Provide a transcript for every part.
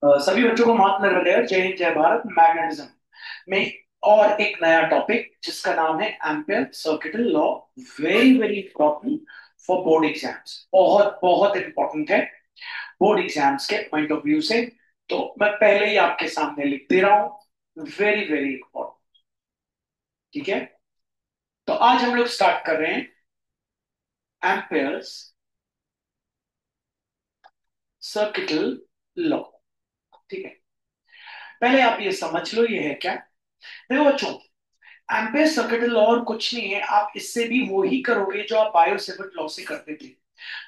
सभी बच्चों को महात्मा नर्मदे, जय हिंद जय भारत। मैग्नेटिज्म में और एक नया टॉपिक जिसका नाम है ampere circuital law. Very very important for board exams, बहुत बहुत इंपॉर्टेंट है बोर्ड एग्जाम्स के पॉइंट ऑफ व्यू से। तो मैं पहले ही आपके सामने लिख दे रहा हूं, वेरी वेरी इंपॉर्टेंट। ठीक है, तो आज हम लोग स्टार्ट कर रहे हैं एम्पियर्स सर्किटल लॉ। ठीक है, पहले आप ये समझ लो ये है क्या। देखो बच्चों, एम्पेयर सर्किटल लॉ और कुछ नहीं है, आप इससे भी वो ही करोगे जो आप बायो सेवर्ट लॉ से करते थे,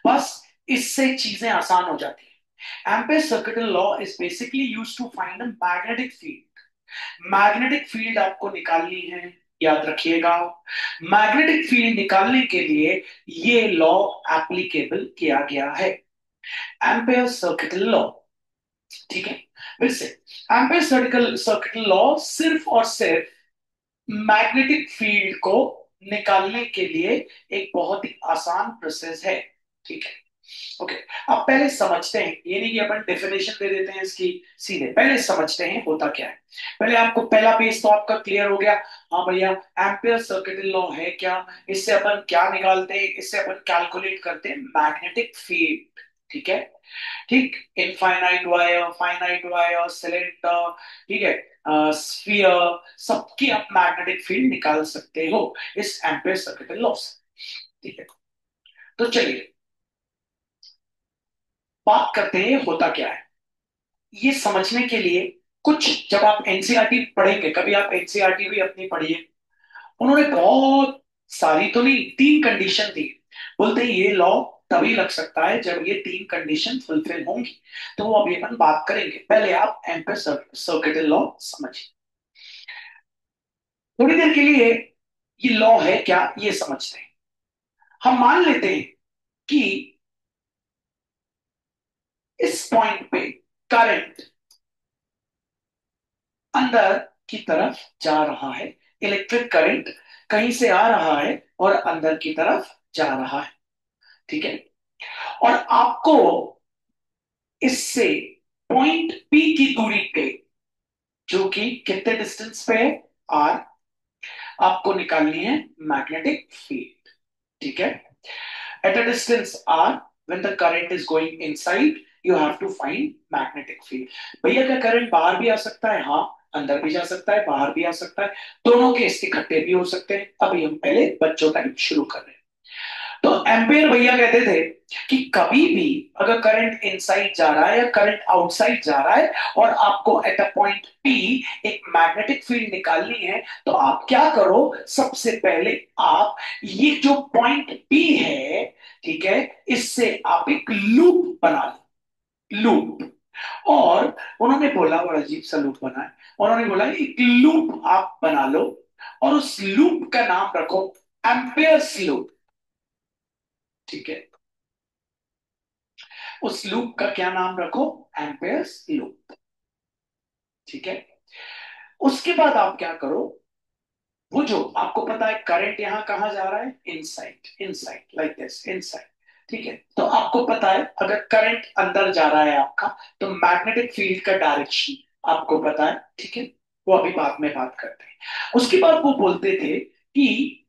बस इससे चीजें आसान हो जाती है। Ampere circuital law is basically used to find a magnetic field. Magnetic field आपको निकालनी है, याद रखिएगा। मैग्नेटिक फील्ड निकालने के लिए ये लॉ एप्लीकेबल किया गया है, एम्पेयर सर्किटल लॉ। ठीक है, फिर से एम्पेयर सर्किटल सर्किटल लॉ सिर्फ और सिर्फ मैग्नेटिक फील्ड को निकालने के लिए एक बहुत ही आसान प्रोसेस है। ठीक है, ओके। अब पहले समझते हैं, ये नहीं कि अपन डेफिनेशन दे देते हैं इसकी सीधे, पहले समझते हैं होता क्या है। पहले आपको पहला पेज तो आपका क्लियर हो गया। हाँ भैया, एम्पियर सर्किटल लॉ है क्या, इससे अपन क्या निकालते हैं, इससे अपन कैलकुलेट करते हैं मैग्नेटिक फील्ड। ठीक है, ठीक। Infinite wire, finite wire, cylinder, ठीक है, स्फीयर, सबकी आप मैग्नेटिक फील्ड निकाल सकते हो इस एम्पियर सर्किटल लॉ से। ठीक है, तो चलिए बात करते हैं होता क्या है। ये समझने के लिए कुछ, जब आप एनसीईआरटी पढ़ेंगे, कभी आप एनसीईआरटी भी अपनी पढ़िए, उन्होंने बहुत सारी तो नहीं, तीन कंडीशन दी। बोलते हैं ये लॉ तभी लग सकता है जब ये तीन कंडीशन फुलफिल होंगी। तो वो अभी अपन बात करेंगे, पहले आप एम्पियर सर्किटल लॉ समझिए। थोड़ी देर के लिए ये लॉ है क्या ये समझते हैं। हम मान लेते हैं कि इस पॉइंट पे करंट अंदर की तरफ जा रहा है, इलेक्ट्रिक करंट कहीं से आ रहा है और अंदर की तरफ जा रहा है। ठीक है, और आपको इससे पॉइंट पी की दूरी पे, जो कि कितने डिस्टेंस पे है, आर, आपको निकालनी है मैग्नेटिक फील्ड। ठीक है, at a distance R, when the current is going inside, you have to find magnetic field. भैया क्या करंट बाहर भी आ सकता है? हाँ, अंदर भी जा सकता है, बाहर भी आ सकता है, दोनों केस इकट्ठे भी हो सकते हैं। अभी हम पहले बच्चों टाइम शुरू कर रहे हैं। तो एम्पियर भैया कहते थे कि कभी भी अगर करंट इनसाइड जा रहा है या करंट आउटसाइड जा रहा है और आपको एट अ पॉइंट पी एक मैग्नेटिक फील्ड निकालनी है, तो आप क्या करो, सबसे पहले आप ये जो पॉइंट पी है, ठीक है, इससे आप एक लूप बना लो, लूप। और उन्होंने बोला, बड़ा अजीब सा लूप बना है, उन्होंने बोला एक लूप आप बना लो और उस लूप का नाम रखो एम्पियर्स लूप। ठीक है, उस लूप का क्या नाम रखो, एम्पेयर्स लूप। ठीक है, उसके बाद आप क्या करो, वो जो आपको पता है करंट यहां कहां जा रहा है, inside, inside like this, inside. ठीक है, तो आपको पता है अगर करंट अंदर जा रहा है आपका, तो मैग्नेटिक फील्ड का डायरेक्शन आपको पता है। ठीक है, वो अभी बाद में बात करते हैं। उसके बाद वो बोलते थे कि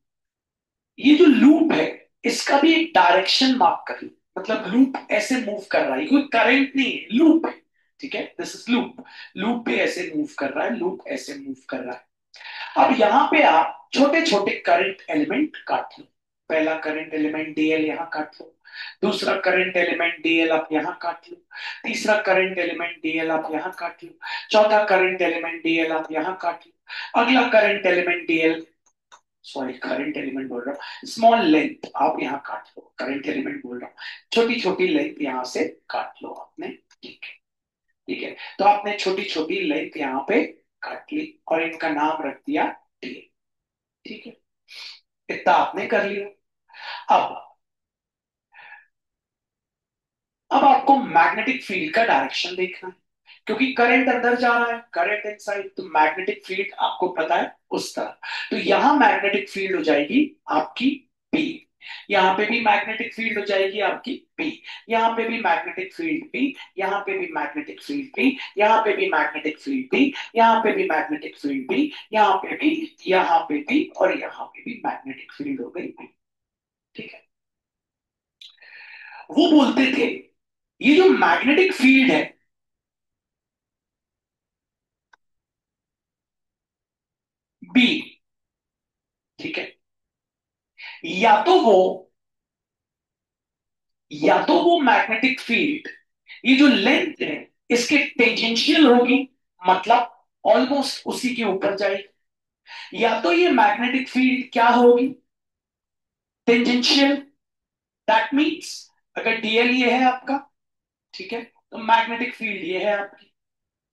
ये जो लूप है, इसका भी एक डायरेक्शन मार्क कर लो, मतलब लूप ऐसे मूव कर रहा है, कोई करंट नहीं है, लूप है। ठीक है, दिस इज लूप, लूप पे ऐसे मूव कर रहा है, लूप ऐसे मूव कर रहा है। अब यहां पे आप छोटे छोटे करंट एलिमेंट काट लो। पहला करंट एलिमेंट डीएल यहां काट लो, दूसरा करंट एलिमेंट डीएल आप यहां काट लो, तीसरा करंट एलिमेंट डीएल आप यहां काट लो, चौथा करंट एलिमेंट डीएल आप यहां काट लो, अगला current element DL, sorry current element बोल रहा हूँ, स्मॉल लेंथ आप यहाँ काट लो, करंट एलिमेंट बोल रहा हूँ, छोटी छोटी लेंथ यहाँ से काट लो आपने। ठीक है, ठीक है, तो आपने छोटी छोटी लेंथ यहाँ पे काट ली और इनका नाम रख दिया डी। ठीक है, इतना आपने कर लिया। अब अब आपको मैग्नेटिक फील्ड का डायरेक्शन देखना है, क्योंकि करंट अंदर जा रहा है, करंट इनसाइड, तो मैग्नेटिक फील्ड आपको पता है उस तरह। तो यहां मैग्नेटिक फील्ड हो जाएगी आपकी पी। यहाँ पे भी मैग्नेटिक फील्ड हो जाएगी आपकी बी, यहाँ पे भी मैग्नेटिक फील्ड बी, यहाँ पे भी मैग्नेटिक फील्ड बी, यहाँ पे भी मैग्नेटिक फील्ड बी, यहाँ पे भी मैग्नेटिक फील्ड बी, यहाँ पे भी, यहाँ पे भी, और यहाँ पे भी मैग्नेटिक फील्ड हो गई बी। ठीक है। वो बोलते थे ये जो मैग्नेटिक फील्ड है बी, ठीक है, या तो वो या तो वो मैग्नेटिक फील्ड, ये जो लेंथ है इसके टेंजेंशियल होगी, मतलब ऑलमोस्ट उसी के ऊपर जाएगी, या तो ये मैग्नेटिक फील्ड क्या होगी, टेंजेंशियल। दैट मीन्स अगर डीएल ये है आपका, ठीक है, तो मैग्नेटिक फील्ड ये है आपकी,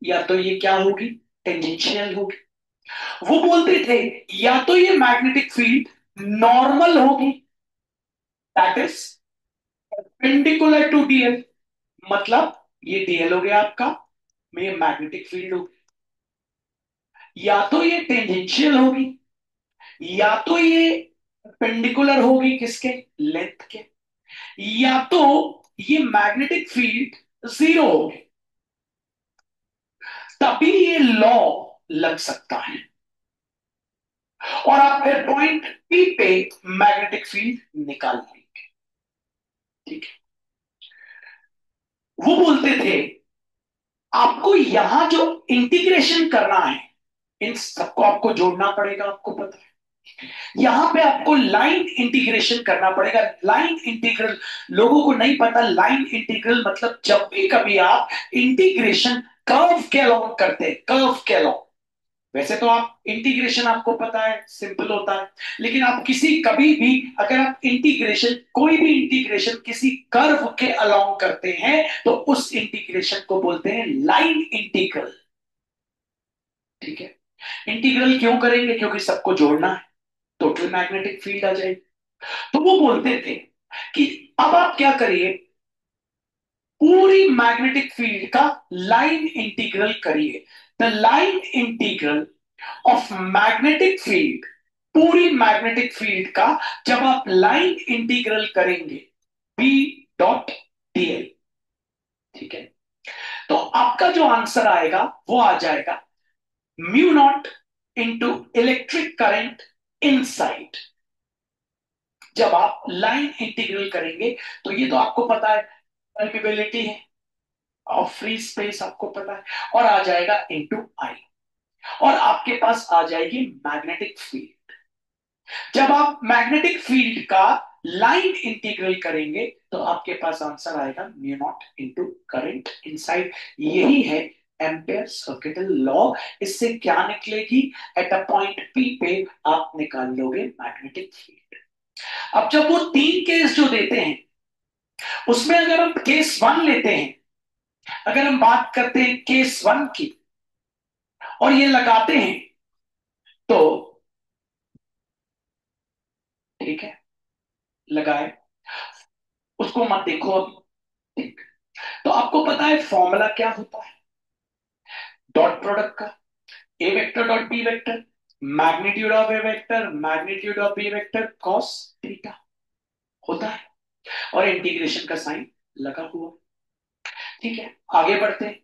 या तो ये क्या होगी, टेंजेंशियल होगी। वो बोलते थे या तो ये मैग्नेटिक फील्ड नॉर्मल होगी, that is perpendicular to DL, मतलब ये डीएल हो गया आपका, ये मैग्नेटिक फील्ड होगी, या तो ये टेंजेंशियल होगी, या तो ये पेंडिकुलर होगी किसके, लेंथ के, या तो ये मैग्नेटिक फील्ड जीरो होगी, तभी ये लॉ लग सकता है और आप फिर पॉइंट पी पे मैग्नेटिक फील्ड निकाल लेंगे। ठीक है। वो बोलते थे आपको यहां जो इंटीग्रेशन करना है इन सबको आपको जोड़ना पड़ेगा, आपको पता है, यहां पे आपको लाइन इंटीग्रेशन करना पड़ेगा। लाइन इंटीग्रल लोगों को नहीं पता, लाइन इंटीग्रल मतलब जब भी कभी आप इंटीग्रेशन कर्व के अलोंग करते हैं, कर्व के अलोंग, वैसे तो आप इंटीग्रेशन आपको पता है सिंपल होता है, लेकिन आप किसी कभी भी अगर आप इंटीग्रेशन, कोई भी इंटीग्रेशन किसी कर्व के अलोंग करते हैं तो उस इंटीग्रेशन को बोलते हैं लाइन इंटीग्रल। ठीक है। इंटीग्रल क्यों करेंगे, क्योंकि सबको जोड़ना है, टोटल मैग्नेटिक फील्ड आ जाएगी। तो वो बोलते थे कि अब आप क्या करिए, पूरी मैग्नेटिक फील्ड का लाइन इंटीग्रल करिए। The line integral of magnetic field, पूरी मैग्नेटिक फील्ड का जब आप लाइन इंटीग्रल करेंगे बी डॉट डीएल, ठीक है, तो आपका जो आंसर आएगा वो आ जाएगा mu naught into electric current inside. जब आप लाइन इंटीग्रल करेंगे तो ये तो आपको पता है परमिबिलिटी है और फ्री स्पेस आपको पता है, और आ जाएगा इंटू आई, और आपके पास आ जाएगी मैग्नेटिक फील्ड। जब आप मैग्नेटिक फील्ड का लाइन इंटीग्रल करेंगे तो आपके पास आंसर आएगा mu naught into current inside. यही है एम्पेयर सर्किटल लॉ। इससे क्या निकलेगी, एट अ पॉइंट पी पे आप निकाल लोगे मैग्नेटिक फील्ड। अब जब वो तीन केस जो देते हैं उसमें अगर हम केस वन लेते हैं, अगर हम बात करते हैं केस वन की और ये लगाते हैं तो, ठीक है, लगाए, उसको मत देखो अभी, ठीक, तो आपको पता है फॉर्मूला क्या होता है डॉट प्रोडक्ट का, A vector dot B vector, magnitude of A vector magnitude of B vector cos theta होता है, और इंटीग्रेशन का साइन लगा हुआ। ठीक है, आगे बढ़ते हैं।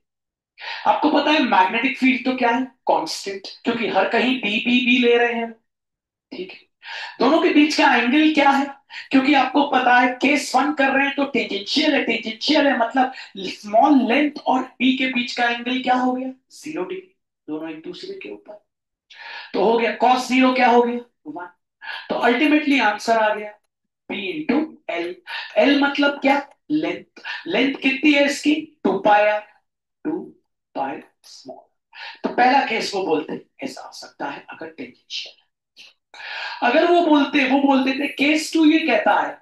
आपको पता है मैग्नेटिक फील्ड तो क्या है, कांस्टेंट, क्योंकि हर कहीं बी बी बी ले रहे हैं। ठीक है। दोनों के बीच का एंगल क्या है, क्योंकि आपको पता है केस वन कर रहे हैं तो टेंजेंशियल है, टेंजेंशियल है मतलब स्मॉल लेंथ और बी के बीच का एंगल क्या हो गया, 0 डिग्री, दोनों एक दूसरे के ऊपर। तो हो गया कॉस जीरो क्या हो गया, 1। तो अल्टीमेटली आंसर आ गया बी इंटू एल। एल मतलब क्या, लेंथ। लेंथ कितनी है इसकी, 2 पाई, 2 पाई स्मॉल। तो पहला केस वो बोलते हैं ऐसा आ सकता है अगर टेंजेंशियल। अगर वो बोलते थे केस टू ये कहता है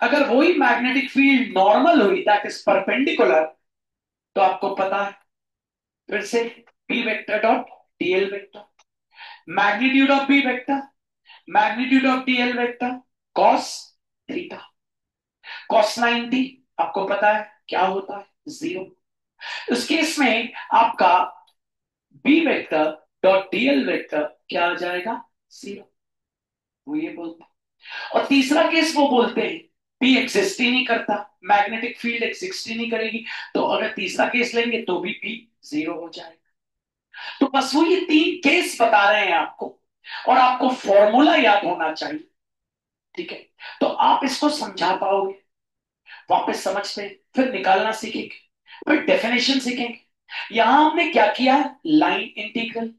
अगर वही मैग्नेटिक फील्ड नॉर्मल हुई, दैट इज परपेंडिकुलर, तो आपको पता है फिर से B vector dot DL vector, magnitude of B vector magnitude of DL vector cos theta, cos 90 आपको पता है क्या होता है, 0। इस केस में आपका B vector dot DL vector क्या आ जाएगा, 0। वो ये बोलता है और तीसरा केस वो बोलते हैं पी एग्जिस्ट ही नहीं करता, मैग्नेटिक फील्ड एग्जिस्ट ही नहीं करेगी। तो अगर तीसरा केस लेंगे तो भी पी जीरो हो जाएगा। तो बस वो ये तीन केस बता रहे हैं आपको, और आपको फॉर्मूला याद होना चाहिए। ठीक है, तो आप इसको समझा पाओगे, वापस समझते हैं, फिर निकालना सीखेंगे, फिर डेफिनेशन सीखेंगे। यहां हमने क्या किया है, लाइन इंटीग्रल।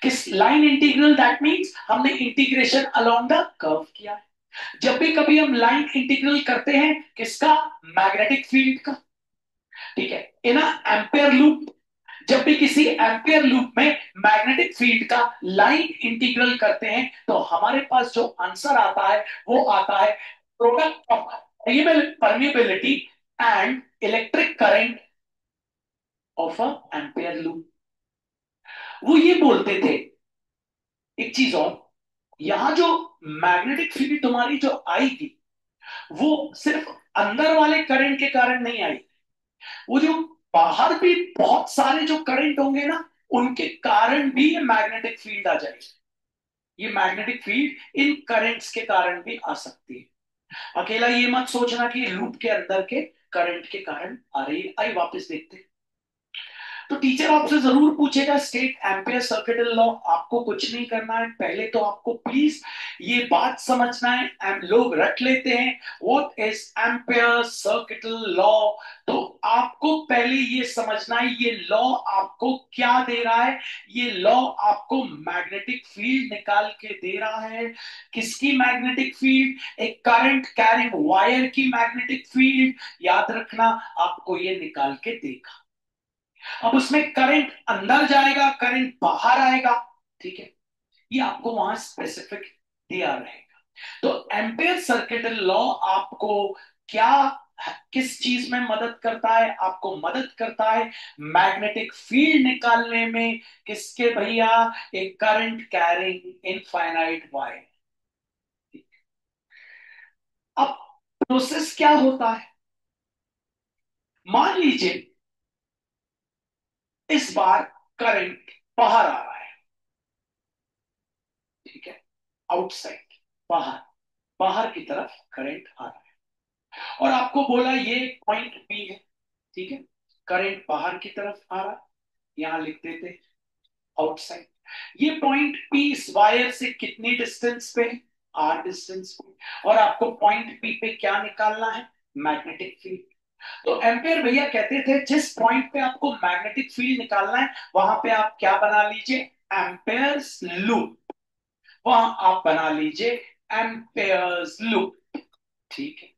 किस लाइन इंटीग्रल, दैट मींस हमने इंटीग्रेशन अलोंग द कर्व किया है। जब भी कभी हम लाइन इंटीग्रल करते हैं, किसका, मैग्नेटिक फील्ड का। ठीक है, इन एम्पेयर लूप, जब भी किसी एम्पेयर लूप में मैग्नेटिक फील्ड का लाइन इंटीग्रल करते हैं, तो हमारे पास जो आंसर आता है वो आता है product of permeability and electric current of a ampere loop. वो ये बोलते थे एक चीज और, यहां जो मैग्नेटिक फील्ड तुम्हारी जो आई थी, वो सिर्फ अंदर वाले करंट के कारण नहीं आई, वो जो बाहर भी बहुत सारे जो करंट होंगे ना, उनके कारण भी ये मैग्नेटिक फील्ड आ जाएगी। ये मैग्नेटिक फील्ड इन करंट्स के कारण भी आ सकती है। अकेला ये मत सोचना कि लूप के अंदर के करंट के कारण आ रही है। आई वापस देखते हैं। तो टीचर आपसे जरूर पूछेगा स्टेट एम्पियर सर्किट लॉ। आपको कुछ नहीं करना है, पहले तो आपको प्लीज ये बात समझना है। लोग रट लेते हैं what is ampere circuit law. तो आपको पहले ये समझना है ये लॉ आपको क्या दे रहा है। ये लॉ आपको मैग्नेटिक फील्ड निकाल के दे रहा है। किसकी मैग्नेटिक फील्ड, एक करंट कैरिंग वायर की मैग्नेटिक फील्ड। याद रखना, आपको ये निकाल के देगा। अब उसमें करंट अंदर जाएगा, करंट बाहर आएगा। ठीक है, ये आपको वहां स्पेसिफिक दिया रहेगा। तो एम्पियर सर्किट लॉ आपको क्या, किस चीज में मदद करता है, आपको मदद करता है मैग्नेटिक फील्ड निकालने में। किसके भैया, एक करंट कैरिंग इनफाइनाइट वायर। अब प्रोसेस क्या होता है, मान लीजिए इस बार करंट बाहर आ रहा है। ठीक है, आउटसाइड, बाहर, बाहर की तरफ करंट आ रहा है, और आपको बोला ये पॉइंट बी है। ठीक है, करंट बाहर की तरफ आ रहा है, यहां लिख देते आउटसाइड। ये पॉइंट पी इस वायर से कितनी डिस्टेंस पे है, आर डिस्टेंस पे, और आपको पॉइंट पी पे क्या निकालना है, मैग्नेटिक फील्ड। तो एम्पियर भैया कहते थे जिस पॉइंट पे आपको मैग्नेटिक फील्ड निकालना है, वहां पे आप क्या बना लीजिए, एम्पेयर्स लूप। वहां आप बना लीजिए एम्पेयर्स लूप। ठीक है,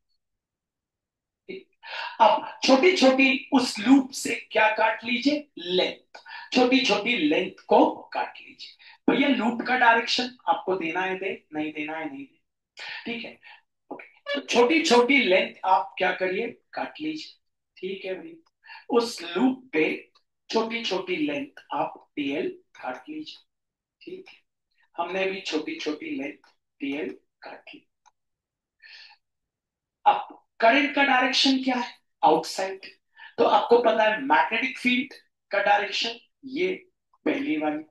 अब छोटी छोटी उस लूप से क्या काट लीजिए, लेंथ। छोटी छोटी लेंथ को काट लीजिए। भैया लूप का डायरेक्शन आपको देना है, दे नहीं देना है, नहीं दे। ठीक है, तो छोटी छोटी लेंथ आप क्या करिए, काट लीजिए। ठीक है भाई, उस लूप पे छोटी छोटी लेंथ आप डीएल काट लीजिए। ठीक है, हमने भी छोटी छोटी लेंथ डीएल काट ली। अब करंट का डायरेक्शन क्या है, आउटसाइड। तो आपको पता है मैग्नेटिक फील्ड का डायरेक्शन, ये पहली वाली,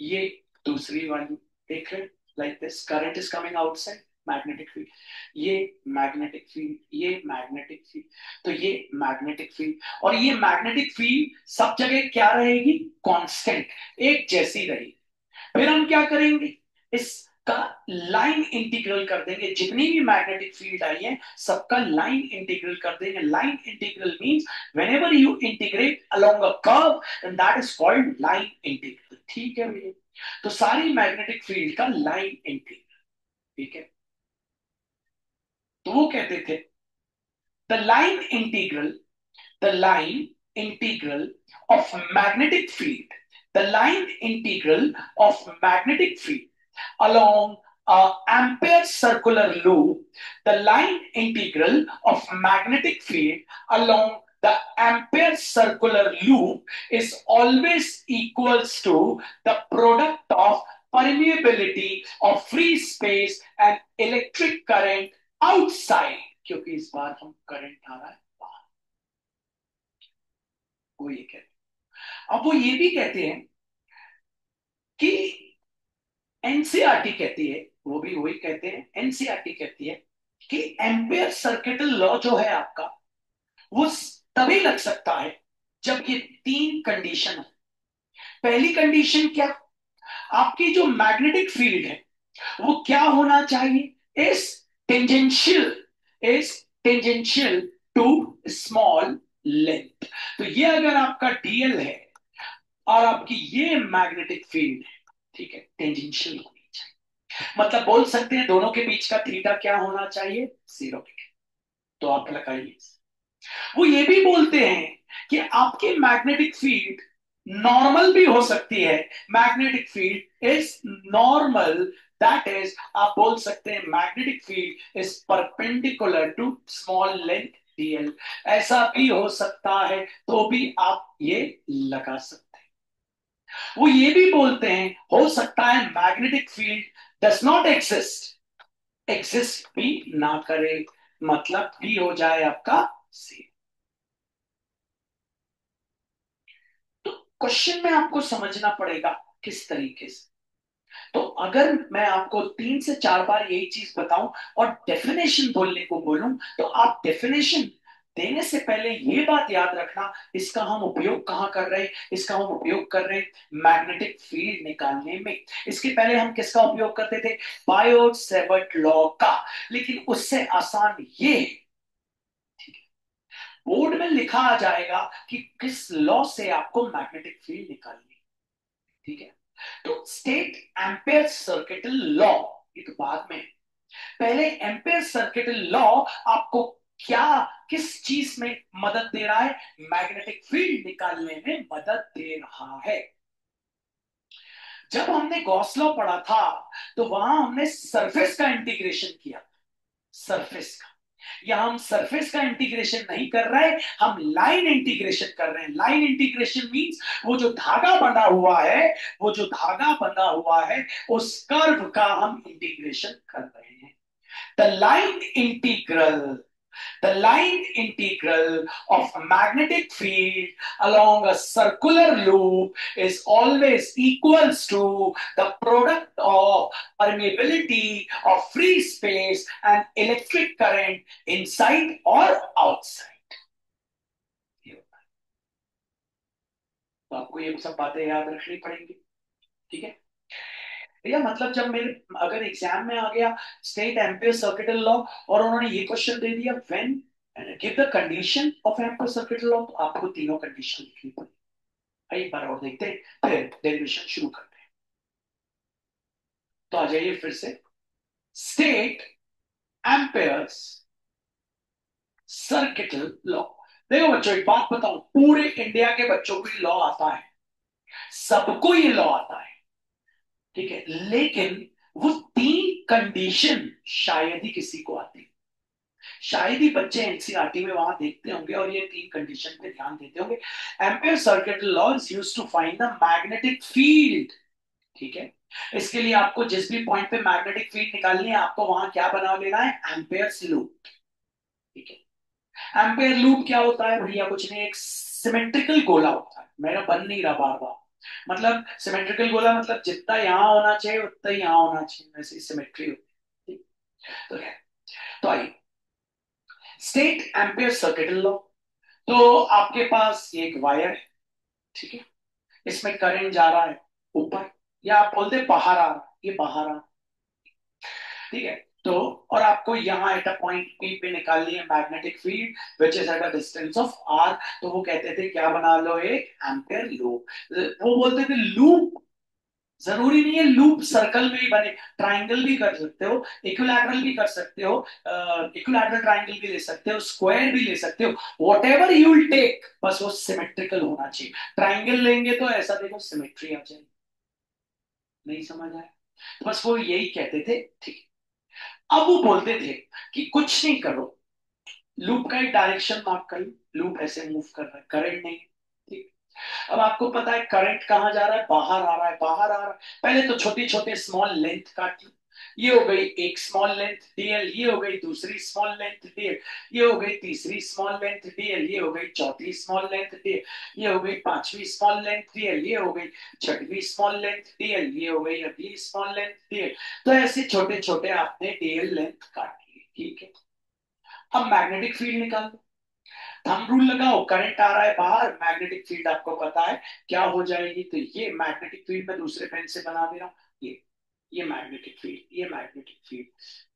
ये दूसरी वाली। देख रहे, like this current is coming outside, magnetic field, ये मैग्नेटिक फील्ड, ये मैग्नेटिक फील्ड। तो ये मैग्नेटिक फील्ड, और ये मैग्नेटिक फील्ड सब जगह क्या रहेगी, कांस्टेंट, एक जैसी रहेगी। फिर हम क्या करेंगे, इसका लाइन इंटीग्रल कर देंगे। जितनी भी मैग्नेटिक फील्ड आई है सबका लाइन इंटीग्रल कर देंगे। Line integral means whenever you integrate along a curve and that is called line integral. ठीक है भैया, तो सारी मैग्नेटिक फील्ड का लाइन इंटीग्रल। ठीक है, तो वो कहते थे the line integral, the line integral of magnetic field, the line integral of magnetic field along a ampere circular loop, the line integral of magnetic field along the ampere circular loop is always equals to the product of permeability of free space and electric current outside। क्योंकि इस बार हम current आ रहा है, वो ये कहते हैं। अब वो ये भी कहते हैं कि एनसीईआरटी कहती है वो भी वही कहते हैं, एनसीईआरटी कहती है कि एम्पेयर सर्किटल लॉ जो है आपका, वो तभी लग सकता है जब ये तीन कंडीशन हो। पहली कंडीशन क्या, आपकी जो मैग्नेटिक फील्ड है वो क्या होना चाहिए, is tangential, is tangential to small length. तो ये अगर आपका डीएल है और आपकी ये मैग्नेटिक फील्ड है, ठीक है, टेंजेंशियल होनी चाहिए, मतलब बोल सकते हैं दोनों के बीच का थीटा क्या होना चाहिए, 0 डिग्री। तो आप लगाइए। वो ये भी बोलते हैं कि आपकी मैग्नेटिक फील्ड नॉर्मल भी हो सकती है, magnetic field is normal, that is आप बोल सकते हैं magnetic field is perpendicular to small length DL, ऐसा भी हो सकता है, तो भी आप ये लगा सकते हैं। वो ये भी बोलते हैं हो सकता है magnetic field does not exist, exist भी ना करे, मतलब भी हो जाए आपका सी। तो क्वेश्चन में आपको समझना पड़ेगा किस तरीके से। तो अगर मैं आपको 3 से 4 बार यही चीज बताऊं और डेफिनेशन बोलने को बोलूं, तो आप डेफिनेशन देने से पहले ये बात याद रखना, इसका हम उपयोग कहां कर रहे हैं, इसका हम उपयोग कर रहे हैं मैग्नेटिक फील्ड निकालने में। इसके पहले हम किसका उपयोग करते थे, बायोट सेवर्ट लॉ का, लेकिन उससे आसान ये, बोर्ड में लिखा आ जाएगा कि किस लॉ से आपको मैग्नेटिक फील्ड निकालनी है, ठीक है। तो स्टेट एम्पेयर सर्किटल लॉ, ये तो बाद में। पहले एम्पेयर सर्किटल लॉ आपको क्या, किस चीज में मदद दे रहा है, मैग्नेटिक फील्ड निकालने में मदद दे रहा है। जब हमने गॉस लॉ पढ़ा था तो वहां हमने सरफेस का इंटीग्रेशन किया, सरफेस का। या हम सरफेस का इंटीग्रेशन नहीं कर रहे, हम लाइन इंटीग्रेशन कर रहे हैं। लाइन इंटीग्रेशन मींस वो जो धागा बंधा हुआ है, वो जो धागा बंधा हुआ है उस कर्व का हम इंटीग्रेशन कर रहे हैं। The line integral, the line integral of magnetic field along a circular loop is always equals to the product of permeability of free space and electric current inside or outside. तो आपको ये सब बातें याद रखनी पड़ेंगी, ठीक है भैया। मतलब जब मेरे अगर एग्जाम में आ गया स्टेट एम्पियर सर्किटल लॉ और उन्होंने ये क्वेश्चन दे दिया when give the condition of ampere circuital law, तो आपको तीनों कंडीशन लिखनी पड़ेगी। एक बार और देखते हैं, फिर डेरिवेशन शुरू करते हैं। तो आ जाइए फिर से, स्टेट एम्पियर्स सर्किटल लॉ। देखो बच्चों एक बात बताऊं, पूरे इंडिया के बच्चों को लॉ आता है, सबको ये लॉ आता है, ठीक है, लेकिन वो तीन कंडीशन शायद ही किसी को आती, शायद ही बच्चे एनसीईआरटी में वहां देखते होंगे और ये तीन कंडीशन पे ध्यान देते होंगे। Ampere circuit law is used to find the magnetic field, ठीक है। इसके लिए आपको जिस भी पॉइंट पे मैग्नेटिक फील्ड निकालनी है, आपको वहां क्या बना लेना है, एम्पियर लूप, ठीक है। एम्पियर लूप क्या होता है भैया, कुछ नहीं, एक सिमेट्रिकल गोला होता है, मेरा बन नहीं रहा बार बार, मतलब सिमेट्रिकल गोला मतलब जितना यहां होना चाहिए उतना ही यहां होना चाहिए, वैसे सिमेट्री होती है, ठीक? तो आइए, स्टेट एम्पियर सर्किट लॉ। तो आपके पास ये एक वायर है, ठीक है, इसमें करंट जा रहा है ऊपर, या आप बोलते बाहर आ रहा है, ये बाहर आ रहा है, ठीक है। तो और आपको यहाँ एट अ पॉइंट पी पे निकालनी है magnetic field which is at a distance of R, तो वो कहते थे क्या बना लो, एक एम्पियर लूप। वो बोलते थे लूप जरूरी नहीं है लूप सर्कल में ही बने, ट्राइंगल भी कर सकते हो, इक्विलैटरल भी कर सकते हो, इक्विलैटरल ट्राइंगल भी ले सकते हो, स्क्वायर भी ले सकते हो, whatever you will take, बस वो सिमेट्रिकल होना चाहिए। ट्राइंगल लेंगे तो ऐसा देखो सिमेट्री आ जाएगी, नहीं समझ आया, तो बस वो यही कहते थे, ठीक। अब वो बोलते थे कि कुछ नहीं करो, लूप का एक डायरेक्शन मार्क कर लो, लूप ऐसे मूव कर रहा है, करंट नहीं, ठीक। अब आपको पता है करंट कहां जा रहा है, बाहर आ रहा है, बाहर आ रहा है, पहले तो छोटे छोटे स्मॉल लेंथ काट लो, ये हो गई एक स्मॉल लेंथ डीएल, ये हो गई दूसरी स्मॉल लेंथ डीएल, ये हो गई तीसरी स्मॉल लेंथ डीएल, ये हो गई चौथी स्मॉल लेंथ डीएल, ये हो गई पांचवी स्मॉल लेंथ डीएल, ये हो गई छठवीं स्मॉल लेंथ डीएल, ये हो गई अगली स्मॉल लेंथ डीएल। तो ऐसे छोटे छोटे आपने डीएल लेंथ काट लिए, ठीक है। अब मैग्नेटिक फील्ड निकाल, थंब रूल लगाओ, करंट आ रहा है बाहर, मैग्नेटिक फील्ड आपको पता है क्या हो जाएगी। तो ये मैग्नेटिक फील्ड मैं दूसरे पेन से बना दे रहा हूं, ये मैग्नेटिक फील्ड, ये magnetic field,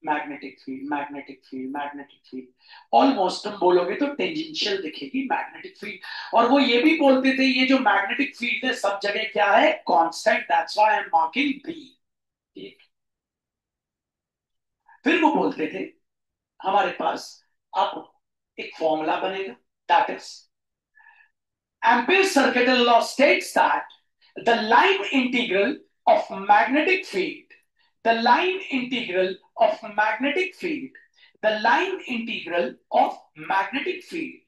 magnetic field, magnetic field, magnetic field. Almost तुम बोलोगे तो टेंजेंशियल दिखेगी मैग्नेटिक फील्ड। और वो ये भी बोलते थे ये जो मैग्नेटिक फील्ड है सब जगह क्या है, constant, that's why I am marking B. ठीक। फिर वो बोलते थे हमारे पास अब एक फॉर्मूला बनेगा, that is Ampere's circuital law states that the line integral of magnetic field, the line integral of magnetic field, the line integral of magnetic field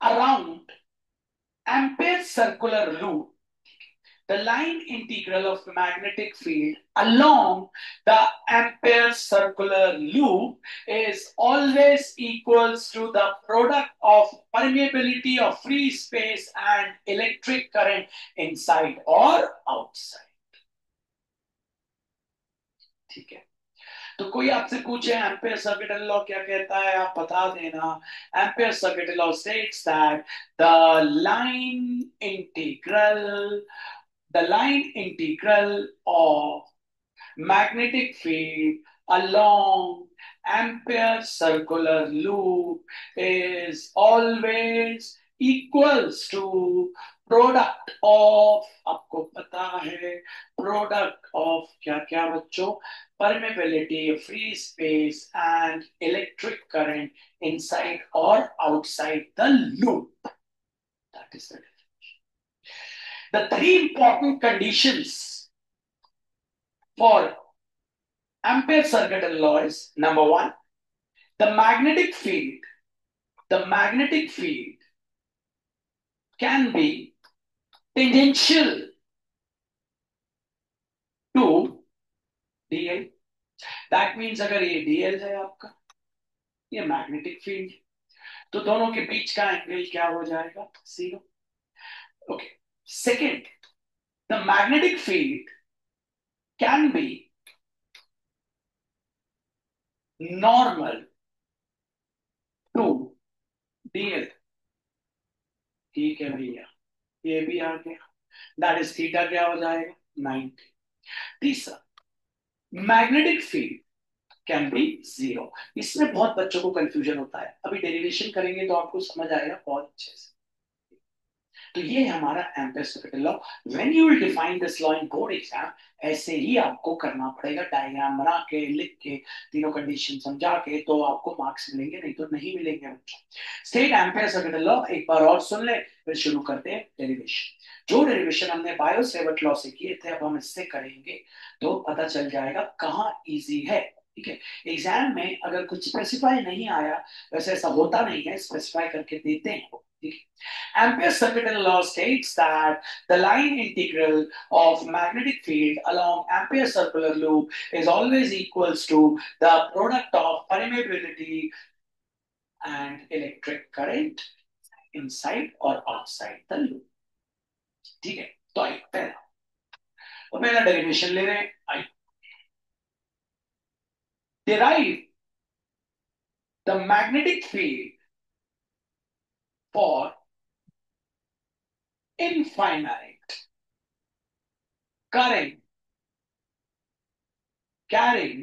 around Ampere's circular loop, the line integral of magnetic field along the Ampere circular loop is always equals to the product of permeability of free space and electric current inside or outside. ठीक है। तो कोई आपसे पूछे ampere circuit law क्या कहता है, आप बता देना। Ampere circuit law states that the line integral the line integral of magnetic field along Ampere circular loop is always equals to product of, आपको पता है product of क्या क्या बच्चों, permeability, free space and electric current inside or outside the loop. That is the three important conditions for Ampere circuital law is: number one, the magnetic field, the magnetic field can be tangential to dl. That means अगर ये dl है आपका, ये magnetic field, तो दोनों के बीच का angle क्या हो जाएगा, zero. Okay. Second, the magnetic field can be normal to dl। ठीक है भैया, ये भी आ गया, दैट इज थीटा क्या हो जाएगा, 90। तीसरा, magnetic field can B zero. इसमें बहुत बच्चों को कंफ्यूजन होता है, अभी डेरिवेशन करेंगे तो आपको समझ आएगा बहुत अच्छे से। तो ये है हमारा ampere circuit law. When you will define this law in board exam, ऐसे ही आपको करना पड़ेगा, डायग्राम बना के, लिख के, तीनों कंडीशन समझा के, तो आपको मार्क्स मिलेंगे, नहीं तो नहीं मिलेंगे बच्चों। स्टेट एम्पेयर सर्किट लॉ एक बार और सुन ले, फिर शुरू करते हैं डेरिवेशन। जो डेरिवेशन हमने बायो सेवर्ट लॉ से किए थे, अब हम इससे करेंगे, तो पता चल जाएगा कहाँ इजी है। ठीक है। एग्जाम में अगर कुछ स्पेसिफाई नहीं आया, वैसे ऐसा होता नहीं है, स्पेसिफाई करके देते हैं। ठीक है। Ampere's circuital law states that the line integral of magnetic field along Ampere circular loop is always equals to the product of permeability and electric current inside or outside the loop. ठीक है। तो आई पहला derivation ले रहे हैं, आई derive the magnetic field for infinite current carrying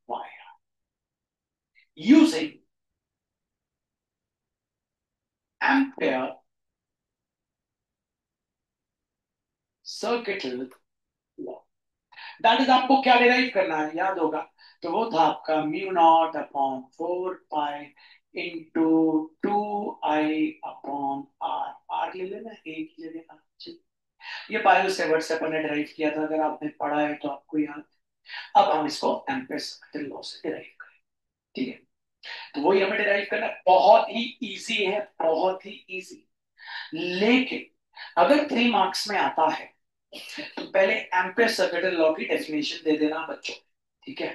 wire using Ampere circuital law। That is आपको क्या derive करना है, याद होगा, तो वो था आपका mu not upon 4 pi into 2 I upon R. R ले लेना एक ही जगह। ये बायो सेवर्ट से अपन ने डिराइव किया था, अगर आपने पढ़ा है तो आपको याद। अब हम इसको एम्पेयर सर्किट लॉ से डिराइव करें। ठीक है। तो वही हमें डिराइव करना है, बहुत ही इजी है, बहुत ही इजी। लेकिन अगर 3 मार्क्स में आता है तो पहले एम्पेयर सर्किटल लॉ की डेफिनेशन दे देना बच्चों, ठीक है?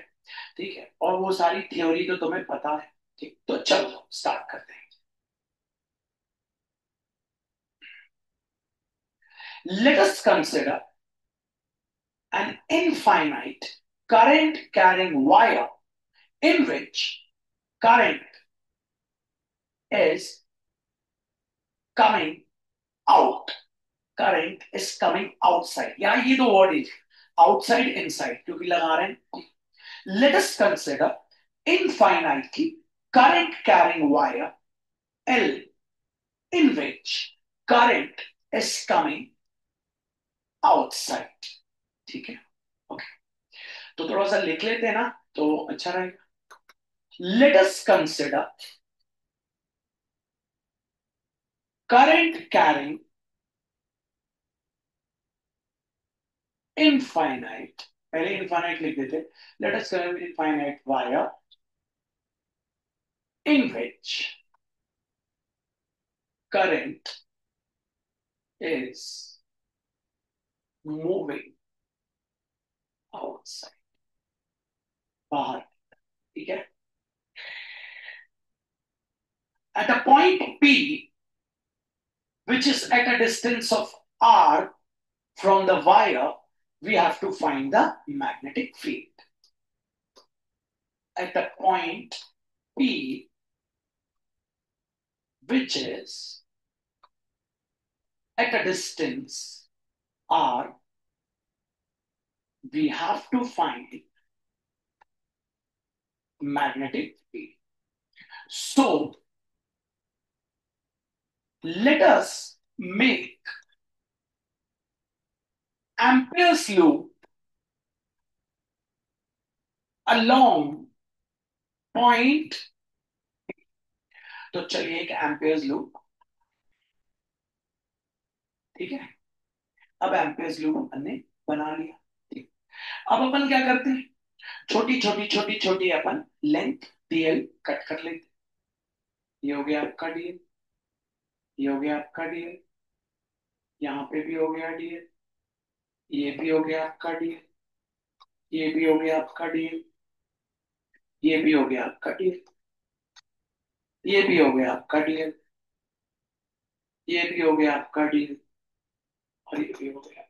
ठीक है, और वो सारी थ्योरी तो तुम्हें पता है। ठीक, तो चलो स्टार्ट करते हैं। Let us consider an infinite current carrying wire in which current is coming out. Current is coming outside. यहाँ ये दो वर्ड है, outside inside, क्योंकि लगा रहे हैं। Let us consider infinitely current carrying wire L in which current is coming outside. ठीक है, ओके, तो थोड़ा सा लिख लेते हैं ना तो अच्छा रहेगा। Let us consider current carrying infinite, पहले infinite लिख देते, let us consider infinite wire in which current is moving outside, बाहर, ठीक है? At a point P, which is at a distance of R from the wire, we have to find the magnetic field. At a point P, which is at a distance R, we have to find magnetic field. So let us make Ampere's loop along point, तो चलिए एक amperes loop, ठीक है? अब amperes loop अपन ने बना लिया, ठीक। अब अपन क्या करते हैं, छोटी छोटी छोटी छोटी अपन लेंथ डीएल कट कर लेते। ये हो गया आपका डीएल, ये हो गया आपका डीएल, यहाँ पे भी हो गया डीएल, ये भी हो गया आपका डीएल, ये भी हो गया आपका डीएल, ये भी हो गया आपका डीएल, ये भी हो गया आपका डीएल, ये भी हो गया आपका डीएल, और ये भी हो गया।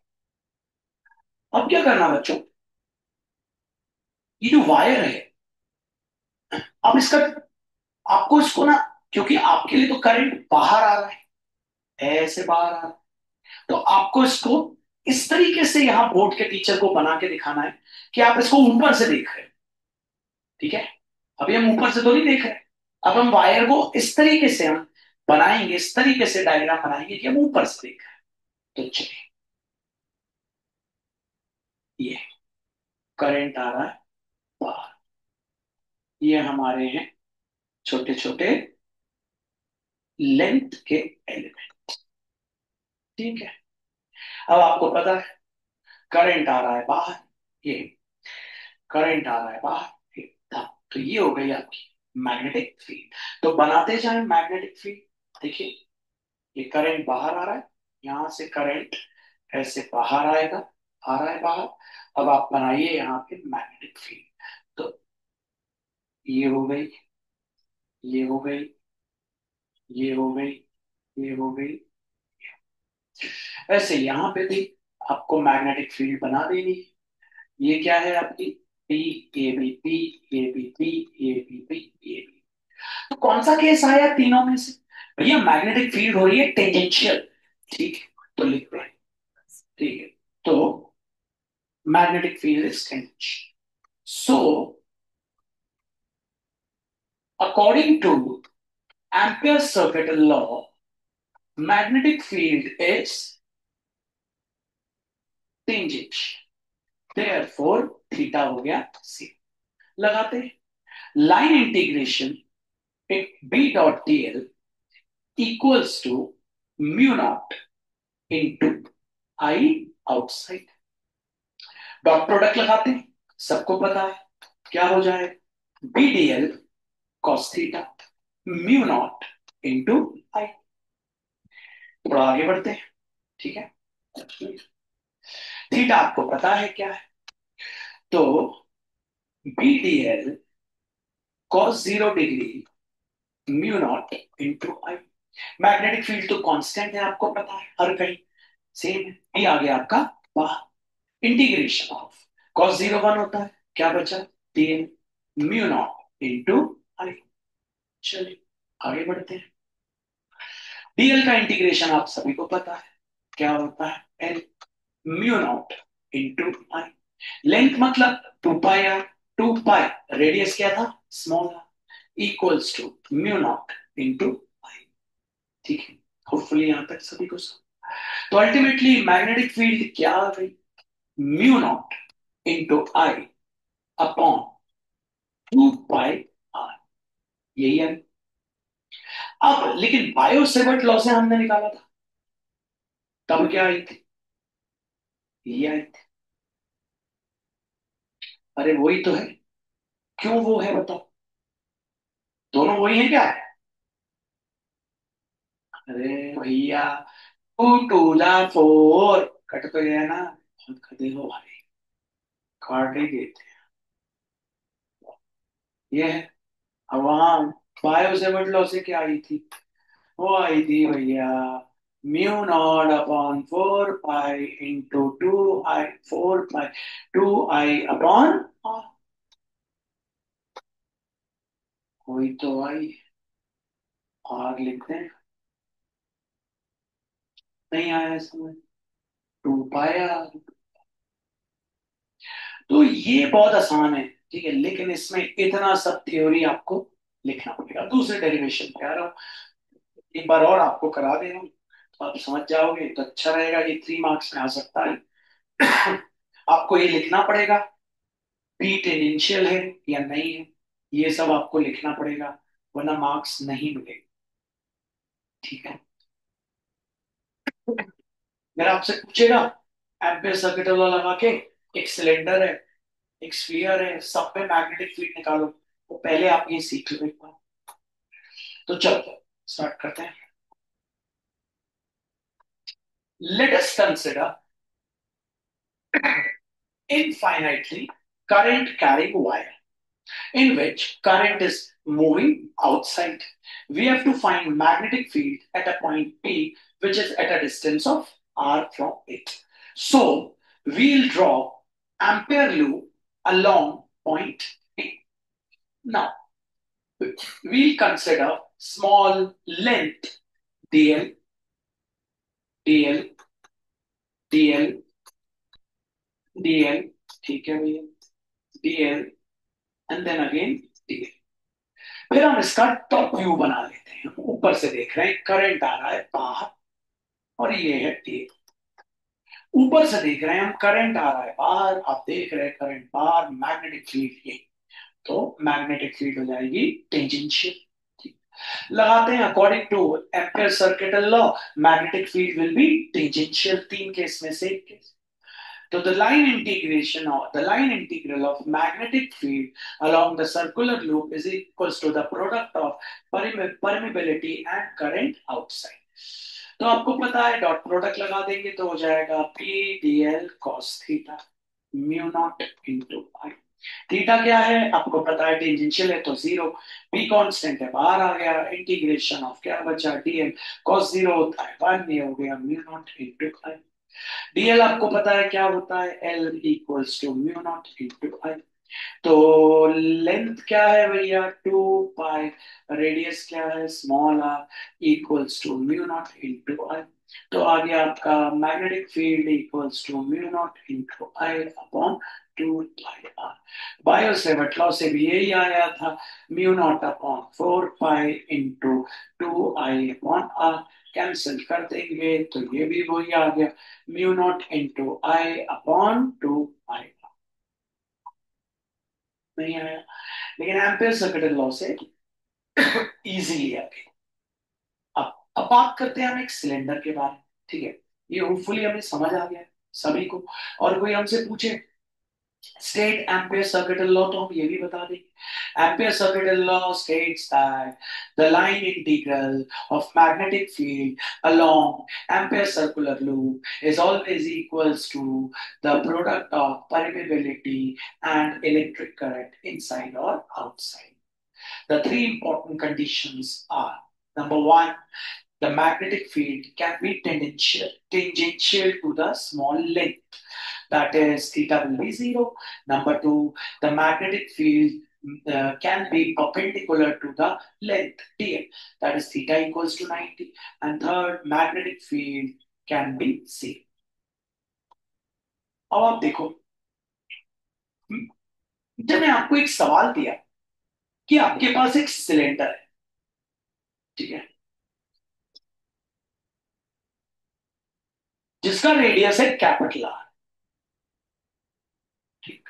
अब क्या करना बच्चों, ये जो वायर है, अब इसका, आपको इसको ना, क्योंकि आपके लिए तो करंट बाहर आ रहा है, ऐसे बाहर आ रहा है, तो आपको इसको इस तरीके से यहां बोर्ड के टीचर को बना के दिखाना है कि आप इसको ऊपर से देख रहे हैं, ठीक है? अभी हम ऊपर से तो नहीं देख रहे, अब हम वायर को इस तरीके से हम बनाएंगे, इस तरीके से डायग्राम बनाएंगे कि हम ऊपर से देख रहे हैं। तो चलिए, ये करंट आ रहा है बाहर, ये हमारे हैं छोटे छोटे लेंथ के एलिमेंट, ठीक है? अब आपको पता है करंट आ रहा है बाहर, ये करंट आ रहा है बाहर, तो ये हो गई आपकी मैग्नेटिक फील्ड। तो बनाते जाए मैग्नेटिक फील्ड, देखिए ये करंट बाहर आ रहा है, यहां से करंट ऐसे बाहर आएगा, आ रहा है बाहर। अब आप बनाइए यहाँ पे मैग्नेटिक फील्ड, तो ये हो गई, ये हो गई, ये हो गई, ये हो गई। ऐसे यहाँ पे भी आपको मैग्नेटिक फील्ड बना देनी है। ये क्या है आपकी, P, A B, P, A B, P, A B, P, A B. तो कौन सा केस आया तीनों में से? भैया मैग्नेटिक फील्ड हो रही है टेंजेंशियल, ठीक है? तो लिखते हैं, ठीक है? तो magnetic field is tangential, so according to Ampere's circuital law, magnetic field is tangential, therefore theta हो गया c। लगाते हैं line integration, B dot D L equals to mu not into I outside, dot product लगाते हैं, सबको पता है क्या हो जाए, B D L cos theta mu not into I. थोड़ा आगे बढ़ते हैं, ठीक है? थीटा आपको पता है क्या है, तो B D L cos 0 degree mu not into I. Magnetic field तो कांस्टेंट है, आपको पता है, हर कहीं सेम है। ये आ गया आपका बाहर। इंटीग्रेशन ऑफ कॉस 0 1 होता है, क्या बचा, D L mu not into I. चलिए आगे बढ़ते हैं। डीएल का इंटीग्रेशन आप सभी को पता है, क्या होता है, L mu not into I. Length मतलब 2 पाई आर, 2 पाई रेडियस क्या था, small R, equals to mu not into I. ठीक है, होपफुली यहां तक सभी को समझ। तो अल्टीमेटली मैग्नेटिक फील्ड क्या आ गई, mu not into I upon 2 pi R, यही है। अब लेकिन बायो सेवर्ट लॉ से हमने निकाला था, तब क्या आई थी, ये आई थी। अरे वही तो है, क्यों वो है बताओ, दोनों वही है क्या। अरे भैया, 2 2 जा 4, कट तो गया ना, बहुत खदे हो भाई, काट ही देते हैं। ये है। अब वहां बायो सेवर्ट लॉ से क्या आई थी, वो आई थी भैया, mu not upon 4 pi into 2 I, 4 pi 2 I upon R. वही तो आई, आर लिखते हैं, नहीं आया समझ, 2 पाई आर। तो ये बहुत आसान है, ठीक है, लेकिन इसमें इतना सब थ्योरी आपको लिखना पड़ेगा। दूसरे डेरिवेशन पे आ रहा हूँ, एक बार और आपको करा दे रहा हूँ, तो आप समझ जाओगे तो अच्छा रहेगा, ये 3 मार्क्स में आ सकता है। आपको ये लिखना पड़ेगा, पी टेंजेंशियल है या नहीं है, ये सब आपको लिखना पड़ेगा, वरना मार्क्स नहीं मिलेगा। ठीक है, अगर आपसे पूछेगा एम्पियर सर्किट लॉ लगा के, एक सिलेंडर है, एक स्फीयर है, सब पे मैग्नेटिक फील्ड निकालो, तो पहले आप ये सीख लो एक बार। तो चलो स्टार्ट करते हैं। Let us consider infinitely current carrying wire in which current is moving outside. We have to find magnetic field at a point P which is at a distance of R from it. So we'll draw ampere loop along point P. Now we'll consider small length dl, dl, dl, dl, ठीक है भैया, dl and then again dl। फिर हम इसका top view बना लेते हैं, ऊपर से देख रहे हैं करंट आ रहा है बाहर, और ये है टेप। ऊपर से देख रहे हैं हम करंट आ रहा है बाहर, आप देख रहे हैं करंट बाहर, मैग्नेटिक फील्ड ये, तो मैग्नेटिक फील्ड हो जाएगी टेंजेंशियल। लगाते हैं according two ampere circuit law, magnetic field will be tangential, 3 case में से एक case. So the line integral of magnetic field along the circular loop is equals to the product of permeability and current outside. तो आपको पता है dot product लगा देंगे तो हो जाएगा P D L cos theta mu not into I. Theta क्या है आपको पता है, टेंजेंशियल है तो 0, पी कांस्टेंट है बाहर आ गया, इंटीग्रेशन ऑफ क्या बचा, डीएल कॉस 0 होता है 1, ये हो गया mu not into I. DL आपको पता है क्या होता है, L equals to mu not into I. तो लेंथ क्या है भैया, 2 पाई, रेडियस क्या है small R, equals to mu not into I. तो आ गया आपका magnetic field equals to mu not into I upon 2 pi R. Biot Savart law से भी यही आया था, mu not upon 4 pi into 2 I upon R, cancel कर देंगे तो ये भी वही आ गया, mu not into I upon 2 pi. नहीं आया, लेकिन एम्पियर सर्किट लॉ से इजीली आ गई। अब बात करते हैं हम एक सिलेंडर के बारे में, ठीक है, ये होपफुली हमें समझ आ गया है सभी को। और कोई हमसे पूछे स्टेट एम्पियर सर्किटल लॉ, तो हम ये भी बता देंगे। Ampere circuital law states that the line integral of magnetic field along ampere circular loop is always equals to the product of permeability and electric current inside or outside. The three important conditions are: number one, the magnetic field can be tangential to the small length, that is theta will be zero. Number two, the magnetic field can be perpendicular to the length dl, that is theta equals to 90. And third, magnetic field can be zero. अब आप देखो, जब मैं आपको एक सवाल दिया कि आपके पास एक सिलेंडर है, ठीक है, जिसका रेडियस है कैपिटल आर, ठीक,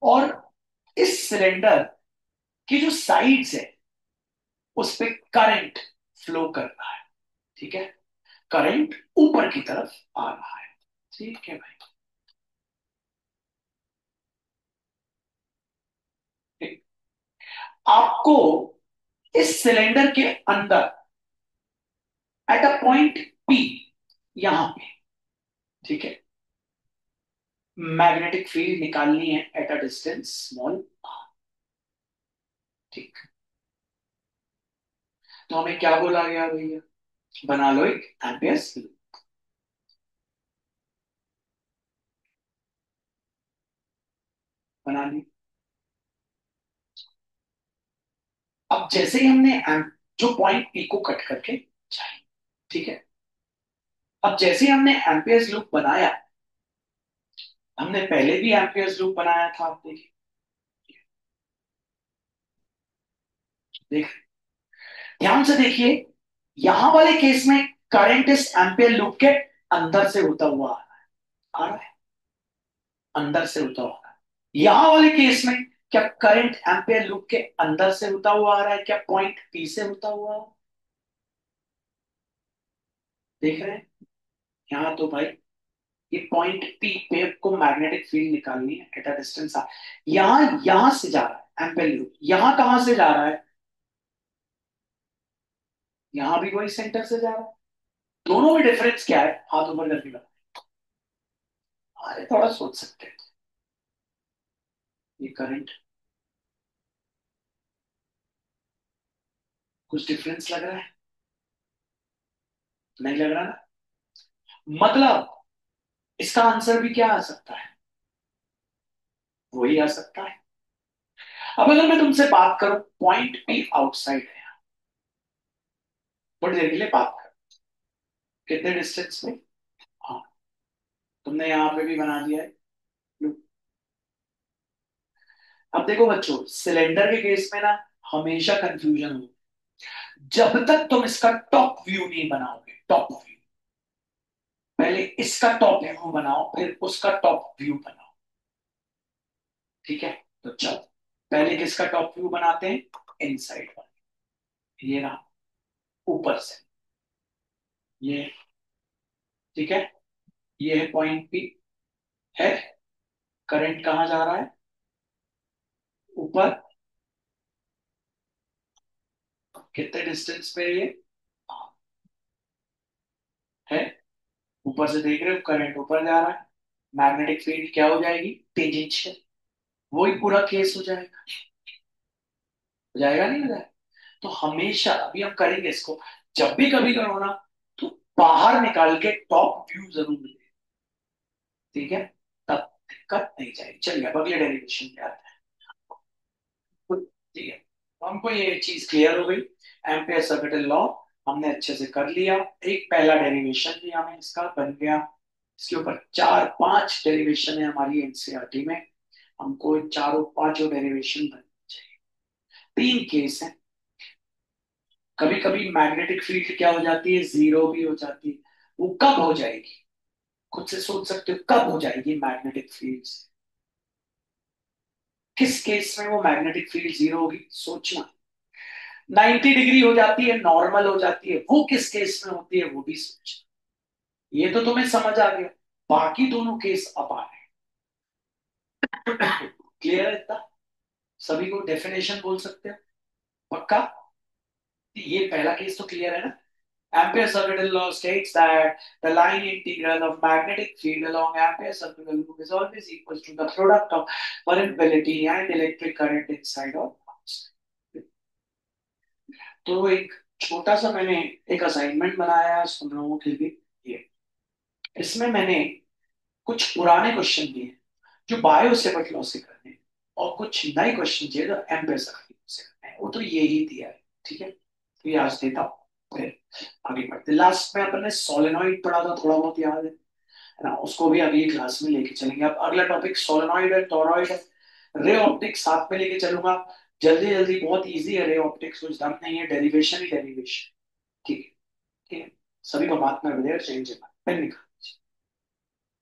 और इस सिलेंडर की जो साइड्स है उस पे करंट फ्लो कर रहा है, ठीक है, करंट ऊपर की तरफ आ रहा है, ठीक है भाई, ठीक। आपको इस सिलेंडर के अंदर एट अ पॉइंट पी, यहां पे, ठीक है, मैग्नेटिक फील्ड निकालनी है at a distance small R, ठीक। तो हमें क्या बोला गया भैया, बना लो एक एम्पियर्स लूप, बना ली। अब जैसे ही हमने जो पॉइंट पी को कट करके जाए, ठीक है, अब जैसे ही हमने एम्पियर्स लूप बनाया, हमने पहले भी एम्पियर्स लूप बनाया था, आप देखिए, देख, ध्यान से देखिए, यहां वाले केस में करंट इस एम्पियर लूप के अंदर से होता हुआ आ रहा है, अंदर से होता हुआ आ रहा है। यहां वाले केस में क्या करंट एम्पियर लूप के अंदर से होता हुआ आ रहा है, क्या पॉइंट पी से होता हुआ, देख रहे हैं? यहां तो भाई ये पॉइंट पी पे को मैग्नेटिक फील्ड निकालनी है एट अ डिस्टेंस आर, यहां से जा रहा है एम्पियर लूप, यहां कहां से जा रहा है, यहां भी वही सेंटर से जा रहा है। दोनों में डिफरेंस क्या है, हाथ ऊपर करके बता, अरे थोड़ा सोच सकते हैं। ये करंट, कुछ डिफरेंस लग रहा है, नहीं लग रहा ना, मतलब इसका आंसर भी क्या आ सकता है, वही आ सकता है। अब अगर मैं तुमसे बात करूं पॉइंट पी आउटसाइड है, थोड़ी देर के लिए बात कर, कितने डिस्टेंस में, हाँ, तुमने यहां पे भी बना दिया है। लो, अब देखो बच्चों, सिलेंडर के केस में ना हमेशा कंफ्यूजन हो, जब तक तुम इसका टॉप व्यू नहीं बनाओगे, टॉप व्यू, पहले इसका टॉप व्यू बनाओ फिर उसका टॉप व्यू बनाओ, ठीक है। तो चलो, पहले किसका टॉप व्यू बनाते हैं, इनसाइड वाला, ये रहा, ऊपर से, ये, ठीक है, ये है पॉइंट पी, है, करंट कहां जा रहा है, ऊपर, कितने डिस्टेंस पे है ये, है, ऊपर से देख रहे हो करंट ऊपर जा रहा है, मैग्नेटिक फील्ड क्या हो जाएगी, टेंजेंशियल, वही पूरा केस हो जाएगा नहीं हो जाएगा। तो हमेशा अभी हम करेंगे इसको, जब भी कभी करो ना, तो बाहर निकाल के टॉप व्यू जरूर ले, ठीक है, तब दिक्कत नहीं जाएगी। चलिए अब अगले डेरिवेशन पे आते हैं, ठीक है, तो हमको ये चीज क्लियर हो गई, एम्पियर सर्किटल लॉ हमने अच्छे से कर लिया, एक पहला डेरिवेशन भी हमें इसका बन गया, इसके ऊपर चार पांच डेरिवेशन है हमारी एनसीईआरटी में, हमको चारों पांचों डेरिवेशन बननी चाहिए। तीन केस है, कभी कभी मैग्नेटिक फील्ड क्या हो जाती है, जीरो भी हो जाती है, वो कब हो जाएगी, खुद से सोच सकते हो कब हो जाएगी मैग्नेटिक फील्ड, किस केस में वो मैग्नेटिक फील्ड जीरो होगी, सोचना। 90 डिग्री हो जाती है, नॉर्मल हो जाती है, वो किस केस में होती है वो भी सोचना। ये तो तुम्हें समझ आ गया, बाकी दोनों केस अब आ रहे हैं। क्लियर है इतना? सभी को डेफिनेशन बोल सकते हो? पक्का? ये पहला केस तो क्लियर है ना? Ampere's circuital law states that the line integral of magnetic field along Ampere's circular loop is always equal to the product of permeability and electric current inside of mass. तो एक छोटा सा मैंने एक assignment बनाया है सुन लोगों के लिए। ये इसमें मैंने कुछ पुराने क्वेश्चन दिए जो बायो सेवर्ट लॉ से करने हैं, और कुछ नए क्वेश्चन दिए जो एम्पेयर सर्किट लॉ से करने हैं। वो तो ये ही दिया है, ठीक है? तो ये आज देता हूँ, फिर आगे बढ़ते। लास्ट में अपन ने सोलेनॉइड पढ़ा था, थोड़ा बहुत याद है ना? उसको भी अगली क्लास में लेके चलेंगे। अब अगला टॉपिक सोलेनॉइड है, टोरॉइड है, रे ऑप्टिक्स साथ में लेके चलूंगा। जल्दी जल्दी, बहुत इजी है रे ऑप्टिक्स, कुछ दम नहीं है, डेरिवेशन ही डेरिवेशन। ठीक है? ठीक है, सभी को बात में बगैर चेंज है।